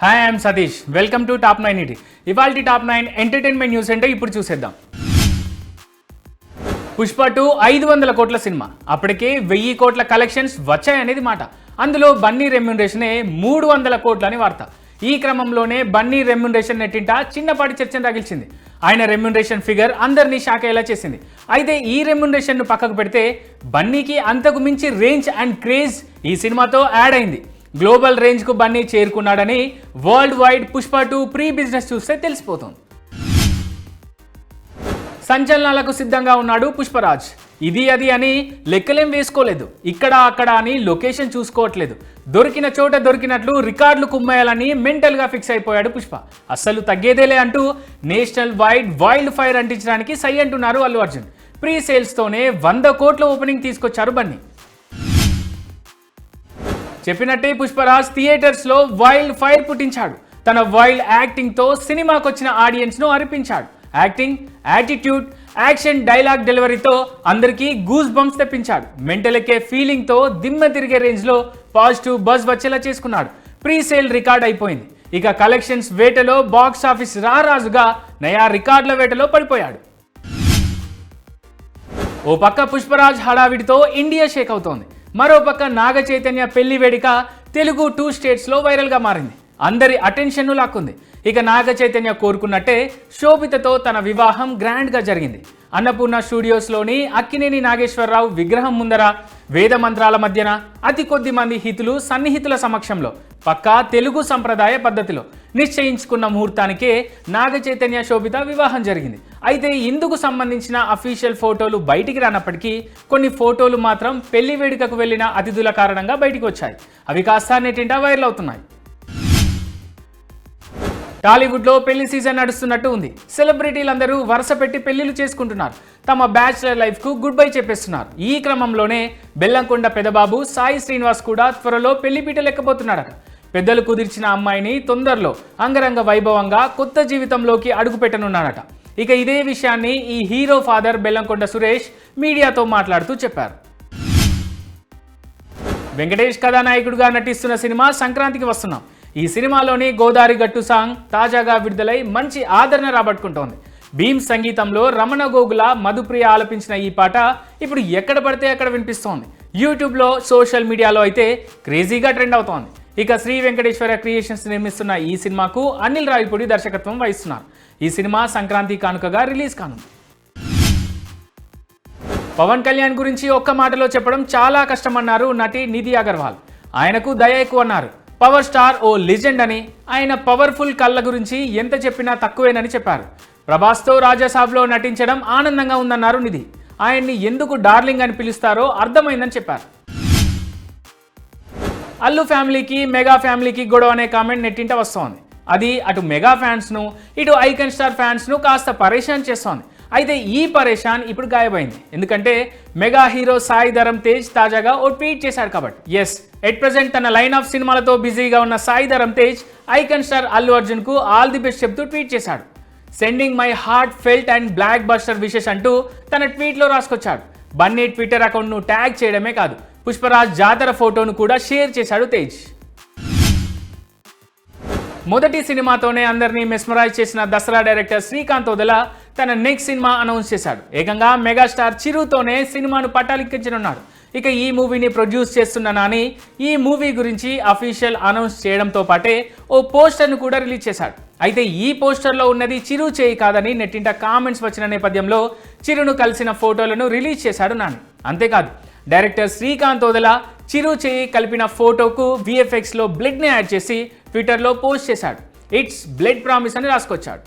Hi I'm Satish, welcome to top 9 ఇటీ. ఇవాల్టి top 9 entertainment news అంటే ఇప్పుడు చూసేద్దాం. పుష్ప 2 500 కోట్ల సినిమా, అప్పటికే 1000 కోట్ల కలెక్షన్స్ వచ్చాయనేది మాట. అందులో బన్నీ రెమ్యూనరేషనే 300 కోట్లు అని వార్త. ఈ క్రమంలోనే బన్నీ రెమ్యూనరేషన్ నెట్టింట చిన్నపాటి చర్చను తగిల్చింది. ఆయన రెమ్యూనరేషన్ ఫిగర్ అందరినీ షాక్ అయ్యేలా చేసింది. అయితే ఈ రెమ్యూనరేషన్ను పక్కకు పెడితే బన్నీకి అంతకు మించి రేంజ్ అండ్ క్రేజ్ ఈ సినిమాతో యాడ్ అయింది. గ్లోబల్ రేంజ్కు బన్నీ చేరుకున్నాడని world wide Pushpa 2 pre business చూస్తే తెలిసిపోతుంది. సంచలనాలకు సిద్ధంగా ఉన్నాడు పుష్పరాజ్. ఇది అది అని లెక్కలేం వేసుకోలేదు, ఇక్కడ అక్కడ అని లొకేషన్ చూసుకోవట్లేదు. దొరికిన చోట దొరికినట్లు రికార్డులు కుమ్మేయాలని మెంటల్గా ఫిక్స్ అయిపోయాడు పుష్ప. అస్సలు తగ్గేదేలే అంటూ నేషనల్ వైడ్ వైల్డ్ ఫైర్ అంటించడానికి సై అంటున్నారు అల్లు అర్జున్. ప్రీ సేల్స్తోనే 100 కోట్ల ఓపెనింగ్ తీసుకొచ్చారు బన్నీ. చెప్పినట్టే పుష్పరాజ్ థియేటర్స్లో వైల్డ్ ఫైర్ పుట్టించాడు. తన వైల్డ్ యాక్టింగ్తో సినిమాకు వచ్చిన ఆడియన్స్ను అరిపించాడు. యాక్టింగ్, యాటిట్యూడ్, యాక్షన్, డైలాగ్ డెలివరీతో అందరికీ గూస్ బంప్స్ తెప్పించాడు. మెంటల్ ఎక్కే ఫీలింగ్తో దిమ్మ తిరిగే రేంజ్లో పాజిటివ్ బజ్ వచ్చేలా చేసుకున్నాడు. ప్రీ సేల్ రికార్డ్ అయిపోయింది. ఇక కలెక్షన్స్ వేటలో బాక్స్ ఆఫీస్ రారాజుగా నయా రికార్డుల వేటలో పడిపోయాడు. ఓ పక్క పుష్పరాజ్ హడావిడితో ఇండియా షేక్ అవుతోంది. మరోపక్క నాగ చైతన్య పెళ్లి వేడుక తెలుగు 2 స్టేట్స్లో వైరల్గా మారింది. అందరి అటెన్షన్ను లాక్కుంది. ఇక నాగ చైతన్య కోరుకున్నట్టే శోభితతో తన వివాహం గ్రాండ్గా జరిగింది. అన్నపూర్ణ స్టూడియోస్లోని అక్కినేని నాగేశ్వరరావు విగ్రహం ముందర వేద మంత్రాల మధ్యన అతి కొద్ది మంది హితులు సన్నిహితుల సమక్షంలో పక్కా తెలుగు సంప్రదాయ పద్ధతిలో నిశ్చయించుకున్న ముహూర్తానికే నాగ చైతన్య శోభిత వివాహం జరిగింది. అయితే ఇందుకు సంబంధించిన అఫీషియల్ ఫోటోలు బయటికి రానప్పటికీ కొన్ని ఫోటోలు మాత్రం పెళ్లి వేడుకకు వెళ్లిన అతిథుల కారణంగా బయటికి వచ్చాయి. అవి కాస్త నెట్టింట వైరల్ అవుతున్నాయి. టాలీవుడ్లో పెళ్లి సీజన్ నడుస్తున్నట్టు ఉంది. సెలబ్రిటీలందరూ వరుస పెట్టి పెళ్లిళ్ళు చేసుకుంటున్నారు. తమ బ్యాచులర్ లైఫ్కు గుడ్ బై చెప్పేస్తున్నారు. ఈ క్రమంలోనే బెల్లంకొండ పెదబాబు సాయి శ్రీనివాస్ కూడా త్వరలో పెళ్లిపీట లెక్కబోతున్నాడట. పెద్దలు కుదిర్చిన అమ్మాయిని తొందరలో అంగరంగ వైభవంగా కొత్త జీవితంలోకి అడుగుపెట్టనున్నాడట. ఇక ఇదే విషయాన్ని ఈ హీరో ఫాదర్ బెల్లంకొండ సురేష్ మీడియాతో మాట్లాడుతూ చెప్పారు. వెంకటేష్ కథానాయకుడిగా నటిస్తున్న సినిమా సంక్రాంతికి వస్తున్నాం. ఈ సినిమాలోని గోదారి గట్టు సాంగ్ తాజాగా విడుదలై మంచి ఆదరణ రాబట్టుకుంటోంది. భీమ్ సంగీతంలో రమణ గోగుల, మధుప్రియ ఆలపించిన ఈ పాట ఇప్పుడు ఎక్కడ పడితే అక్కడ వినిపిస్తోంది. యూట్యూబ్లో, సోషల్ మీడియాలో అయితే క్రేజీగా ట్రెండ్ అవుతోంది. ఇక శ్రీ వెంకటేశ్వర క్రియేషన్స్ నిర్మిస్తున్న ఈ సినిమాకు అనిల్ రావిపూడి దర్శకత్వం వహిస్తున్నారు. ఈ సినిమా సంక్రాంతి కానుకగా రిలీజ్ కానుంది. పవన్ కళ్యాణ్ గురించి ఒక్క మాటలో చెప్పడం చాలా కష్టమన్నారు నటి నిధి అగర్వాల్. ఆయనకు దయ ఎక్కువ అన్నారు. పవర్ స్టార్ ఓ లెజెండ్ అని, ఆయన పవర్ఫుల్ కళ్ళ గురించి ఎంత చెప్పినా తక్కువేనని చెప్పారు. ప్రభాస్తో రాజాసాబ్లో నటించడం ఆనందంగా ఉందన్నారు నిధి. ఆయన్ని ఎందుకు డార్లింగ్ అని పిలుస్తారో అర్థమైందని చెప్పారు. అల్లు ఫ్యామిలీకి మెగా ఫ్యామిలీకి గొడవ అనే కామెంట్ నెట్టింట వస్తోంది. అది అటు మెగా ఫ్యాన్స్ను, ఇటు ఐకాన్ స్టార్ ఫ్యాన్స్ను కాస్త పరేషాన్ చేస్తోంది. అయితే ఈ పరేషాన్ ఇప్పుడు గాయమైంది. ఎందుకంటే మెగా హీరో సాయి ధరమ్ తేజ్ తాజాగా ఓ ట్వీట్ చేశాడు కాబట్టి. ఎస్, ఎట్ ప్రెజెంట్ తన లైన్ ఆఫ్ సినిమాలతో బిజీగా ఉన్న సాయి ధరమ్ తేజ్ ఐకాన్ స్టార్ అల్లు అర్జున్కు ఆల్ ది బెస్ట్ చెప్తూ ట్వీట్ చేశాడు. Sending my heartfelt and blockbuster wishes అంటూ తన ట్వీట్లో రాసుకొచ్చాడు. బన్నీ ట్విట్టర్ అకౌంట్ను ట్యాగ్ చేయడమే కాదు, పుష్పరాజ్ జాతర ఫోటోను కూడా షేర్ చేశాడు తేజ్. మొదటి సినిమాతోనే అందరినీ మెస్మరైజ్ చేసిన దసరా డైరెక్టర్ శ్రీకాంత్ ఓదెలా తన నెక్స్ట్ సినిమా అనౌన్స్ చేశాడు. ఏకంగా మెగాస్టార్ చిరుతోనే సినిమాను పట్టాలెక్కించనున్నాడు. ఇక ఈ మూవీని ప్రొడ్యూస్ చేస్తున్న నాని ఈ మూవీ గురించి అఫీషియల్ అనౌన్స్ చేయడంతో పాటే ఓ పోస్టర్ను కూడా రిలీజ్ చేశాడు. అయితే ఈ పోస్టర్లో ఉన్నది చిరు చేయి కాదని నెట్టింట కామెంట్స్ వచ్చిన నేపథ్యంలో చిరును కలిసిన ఫోటోలను రిలీజ్ చేశాడు నాని. అంతేకాదు, డైరెక్టర్ శ్రీకాంత్ ఓదెలా చిరు చేయి కలిపిన ఫోటోకు VFXలో బ్లడ్ని యాడ్ చేసి ట్విట్టర్లో పోస్ట్ చేశాడు. ఇట్స్ బ్లడ్ ప్రామిస్ అని రాసుకొచ్చాడు.